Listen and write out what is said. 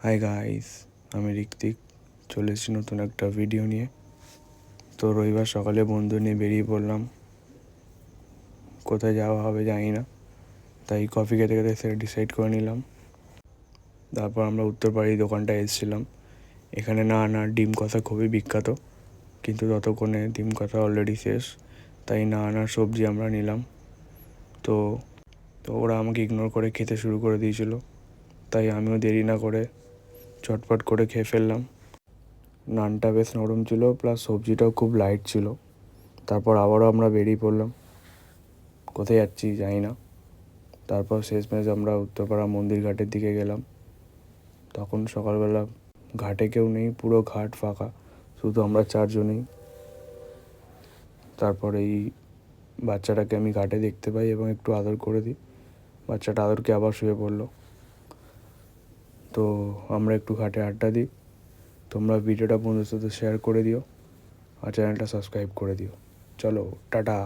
Hi guys, আমি ঋত্বিক চলে এসেছি নতুন একটা ভিডিও নিয়ে। তো রবিবার সকালে বন্ধু নিয়ে বেরিয়ে পড়লাম। কোথায় যাওয়া হবে জানি না, তাই কফি খেতে খেতে সেটা ডিসাইড করে নিলাম। তারপর আমরা উত্তরপাড়ি দোকানটায় এসেছিলাম। এখানে না ডিম কষা খুবই বিখ্যাত, কিন্তু ততক্ষণে ডিম কষা অলরেডি শেষ, তাই না সবজি আমরা নিলাম। তো তো ওরা আমাকে ইগনোর করে খেতে শুরু করে দিয়েছিল, তাই আমিও দেরি না করে চটপট করে খেয়ে ফেললাম। নানটা বেশ নরম ছিল, প্লাস সবজিটাও খুব লাইট ছিল। তারপর আবারও আমরা বেরিয়ে পড়লাম। কোথায় যাচ্ছি জানি না। তারপর শেষমেশ আমরা উত্তরপাড়া মন্দির ঘাটের দিকে গেলাম। তখন সকালবেলা ঘাটে কেউ নেই, পুরো ঘাট ফাঁকা, শুধু আমরা চারজনেই। তারপর এই বাচ্চাটাকে আমি ঘাটে দেখতে পাই এবং একটু আদর করে দিই। বাচ্চাটা আদরকে আবার শুয়ে পড়লো। তো আমরা একটু ঘাটে আড্ডা দিই। তোমরা ভিডিওটা বন্ধুদের সাথে শেয়ার করে দিও আর চ্যানেলটা সাবস্ক্রাইব করে দিও। চলো, টাটা।